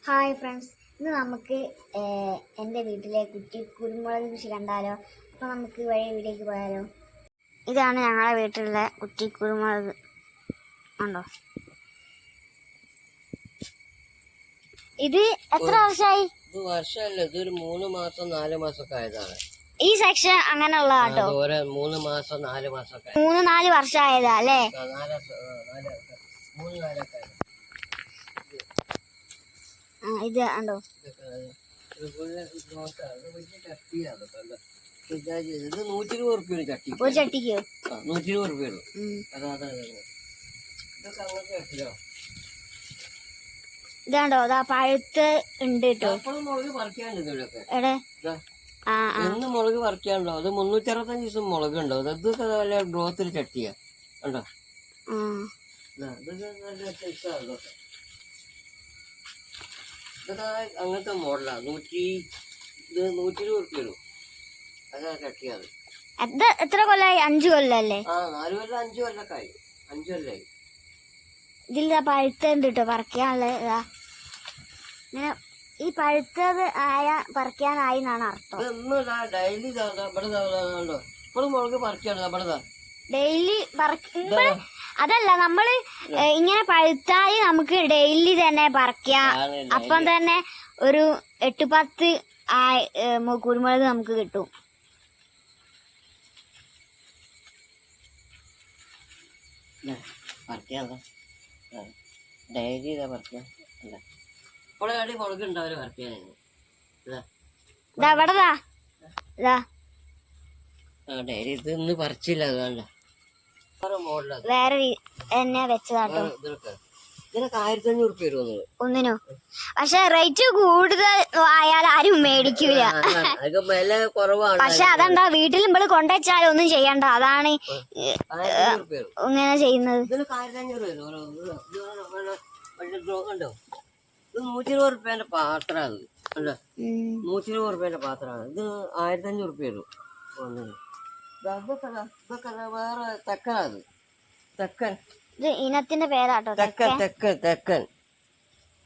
Hi friends, ഇന്ന് നമുക്ക് എൻ്റെ വീട്ടിലെ കുറ്റി കുരുമുളക് കൃഷി കണ്ടാലോ? അപ്പോൾ നമുക്ക് വഴി വീട്ടിലേക്ക് പോയാലോ? ഇതാണ് ഞങ്ങളുടെ വീട്ടിലെ കുറ്റി കുരുമുളക്. ഉണ്ടോ? ഇത് എത്ര വർഷമായി? ഇത് വർഷമല്ല, ഇതൊരു 3 മാസം 4 മാസമൊക്കെ ആയതാണ്. ഈ സെക്ഷൻ അങ്ങനെയുള്ള കേട്ടോ. 3 മാസം 4 മാസമൊക്കെ 3-4 വർഷം ആയതാ അല്ലേ? ഇത് ഉണ്ടോ? ഇത് 120 റുപ്യ ചട്ടി. ഒരു ചട്ടിക്കോ? 120 റുപ്യ. ഇതൊക്കെ അങ്ങനത്തെ ചട്ടിയോ? ഇതാണ്ടോ, അതാ പഴുത്ത് ഉണ്ട് കേട്ടോ. മുളക് പറിക്കാനുണ്ട് ഇതൊക്കെ. എവിടെ? എന്ന് മുളക് പറിക്കാനുണ്ടോ? അത് 365 ദിവസം മുളക് ഉണ്ടോ? ഇതൊക്കെ നല്ല ഗ്രോത്തിൽ ചട്ടിയാ കണ്ടോ? ഇതൊക്കെ നല്ല ഇഷ്ടമാണ്. ഇതൊക്കെ അങ്ങനത്തെ മോഡലാ. 120 റുപ്യ വരും. അതാ ചട്ടിയാണ്. എത്ര കൊല്ലായി? 5 കൊല്ലല്ലേ? 4 കൊല്ലം 5 കൊല്ലൊക്കെ ആയി. 5 കൊല്ലായി. ഇതിൽ പഴുത്തുണ്ട് കേട്ടോ, പറിക്കാനുള്ളത്. ഇങ്ങനെ ഈ പഴുത്തത് ആയ പറിക്കാനായി എന്നാണ് അർത്ഥം. ഡെയിലി ഇപ്പോഴും മുളക് പറിക്കാണ്. ഡെയിലി പറിക്കുമ്പോ അതല്ല, നമ്മള് ഇങ്ങനെ പഴുത്തായി നമുക്ക് ഡെയിലി തന്നെ പറിക്കാം. അപ്പം തന്നെ ഒരു 8-10 കുരുമുളക് നമുക്ക് കിട്ടും. ഡെയിലി ഇതാ പറിക്കാം. മുളക് ഉണ്ടാവില്ല പറിക്കാനായിരുന്നു. ഡെയിലി ഇത് ഇന്ന് പറിച്ചില്ല. അതുകൊണ്ട് വേറെ എന്നെ വെച്ചതാട്ടോ. ഇതിനൊക്കെ 1500 റുപ്യ വരുന്നത് ഒന്നിനോ. പക്ഷെ റേറ്റ് കൂടുതൽ ആയാൽ ആരും മേടിക്കൂല. വില കുറവാണ്. പക്ഷെ അതെന്താ, വീട്ടിൽ നമ്മള് കൊണ്ടുവച്ചാൽ ഒന്നും ചെയ്യണ്ട. അതാണ് ഇങ്ങനെ ചെയ്യുന്നത്. ഇതിനൊക്കെ 1500 വരും. ഇത് 120 റുപ്യന്റെ പാത്രമാണ്. അല്ല, 120 റുപ്യന്റെ പാത്രമാണ്. ഇത് 1500 റുപ്യ വരും. ഇതൊക്കെ വേറെ തെക്കനാണ്. തെക്കൻ ഇനത്തിന്റെ പേരാട്ടോ, തെക്കൻ.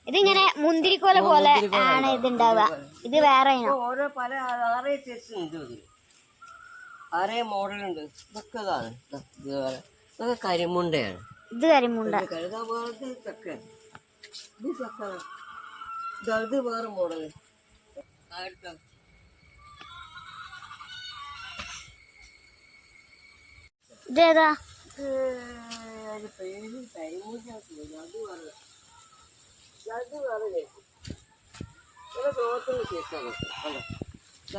ഇതിങ്ങനെ മുന്തിരിക്കോല പോലെ ആണ് ഇതുണ്ടാവുക. ഇത് വേറെ ഓരോ പല 6 സൈസ് ഉണ്ട്. ഇതിൽ 6 മോഡലുണ്ട്. ഇതൊക്കെ ഇതാണ്. ഇതൊക്കെ കരിമുണ്ടയാണ്. ഇത് കരിമുണ്ട. തെക്കൻ. ഇത് വേറെ മോഡല്. ഇതേതാ?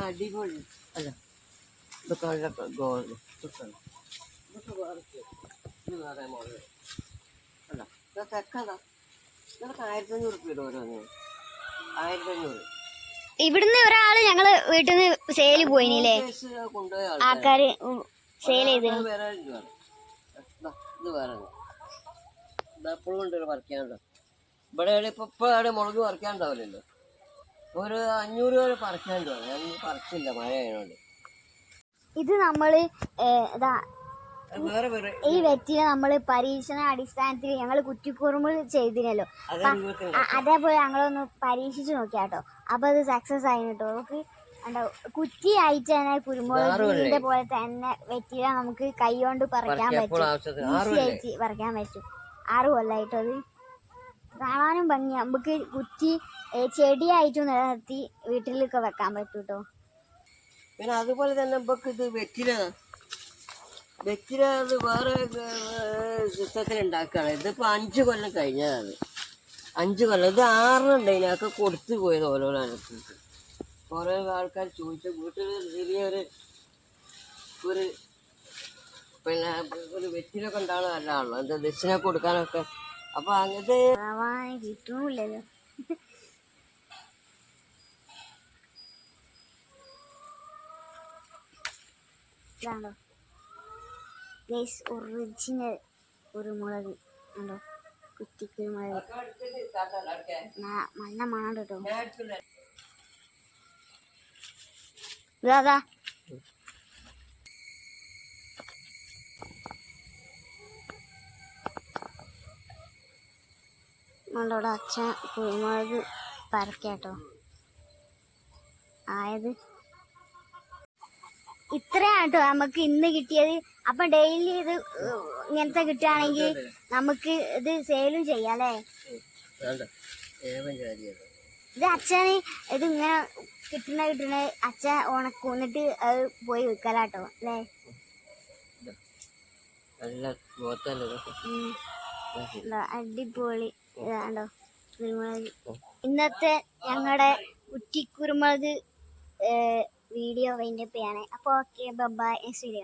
അടിപൊളി അല്ല. ഇതൊക്കെ ഗോൾഡ്. ഇത് വേറെ മോഡല് അല്ല. ഇതൊക്കെ തെക്കതാ. ഇതൊക്കെ 1500 റുപ്യ ഓരോന്ന്. 1500. ഇവിടുന്ന് ഒരാള് ഞങ്ങള് വീട്ടിൽ നിന്ന് സെയില് പോയില്ലേ, ആൾക്കാര് സെയിൽ ചെയ്ത്. ഇത് വേറെ എപ്പോഴും ഉണ്ടല്ലോ പറിക്കാനുണ്ടോ? ഇവിടെ ഇപ്പൊ അവിടെ മുളക് പറിക്കാനുണ്ടാവില്ലല്ലോ. ഒരു 500 വരെ പറിക്കാനുണ്ടോ? ഞാൻ പറിച്ചില്ല, മഴ ആയതുകൊണ്ട്. ഇത് നമ്മള് ഈ വെറ്റില നമ്മള് പരീക്ഷണ അടിസ്ഥാനത്തിൽ ഞങ്ങള് കുറ്റിക്കുറുമ്പ് ചെയ്തിനല്ലോ. അതേപോലെ ഞങ്ങളൊന്ന് പരീക്ഷിച്ചു നോക്കിയാട്ടോ. അപ്പൊ അത് സക്സസ് ആയി കേട്ടോ. നമുക്ക് കുറ്റി ആയിട്ട് തന്നെ കുരുമുളകിന്റെ പോലെ തന്നെ വെറ്റില നമുക്ക് കൈ കൊണ്ട് പറിക്കാൻ പറ്റും. ഈസി ആയിട്ട് പറിക്കാൻ പറ്റും. 6 കൊല്ലായിട്ടോ. അത് കാണാനും ഭംഗിയാ. നമുക്ക് കുറ്റി ചെടിയായിട്ടും നിലനിർത്തി വീട്ടിലൊക്കെ വെക്കാൻ പറ്റും കേട്ടോ. പിന്നെ അതുപോലെ തന്നെ നമുക്ക് ഇത് വെറ്റില അത് വേറെ സിസ്റ്റത്തിൽ ഉണ്ടാക്കുകയാണ്. ഇതിപ്പോ 5 കൊല്ലം കഴിഞ്ഞതാണ്. 5 കൊല്ലം. ഇത് 6 ഉണ്ടായിനൊക്കെ കൊടുത്തു പോയത് ഓരോരോ അനുസരിച്ച്. ഓരോ ആൾക്കാർ ചോദിച്ചു. വീട്ടിൽ ചെറിയൊരു പിന്നെ ഒരു വെറ്റിലൊക്കെ ഉണ്ടാവുന്ന നല്ലതാണല്ലോ, എന്താ ദക്ഷിണ കൊടുക്കാനൊക്കെ. അപ്പൊ അങ്ങനത്തെ കിട്ടൂലല്ലോ. ഇതാണോ ഒറിജിനൽ കുരുമുളക്. ഉണ്ടോ? കുറ്റിക്കുരുമുളക്. നല്ല മണം കേട്ടോ. ഇതാ നമ്മളോട് അച്ഛൻ കുരുമുളക് പറിക്കാട്ടോ. ആയത് ഇത്രയാണ് കേട്ടോ നമുക്ക് ഇന്ന് കിട്ടിയത്. അപ്പൊ ഡെയിലി ഇത് ഇങ്ങനത്തെ കിട്ടുകയാണെങ്കിൽ നമുക്ക് ഇത് സെയിലും ചെയ്യാം അല്ലേ. ഇത് അച്ഛന് ഇത് ഇങ്ങനെ കിട്ടണ അച്ഛൻ ഉണക്കൂന്നിട്ട് അത് പോയി വിൽക്കലാട്ടോ അല്ലേ. അടിപൊളി ഇതാണ്ടോ കുരുമുളക്. ഇന്നത്തെ ഞങ്ങളുടെ കുറ്റിക്കുരുമുളക് വീഡിയോ വൈൻഡപ്പ് ചെയ്യാണ്. അപ്പോൾ ഓക്കെ, ബൈ, ശരി.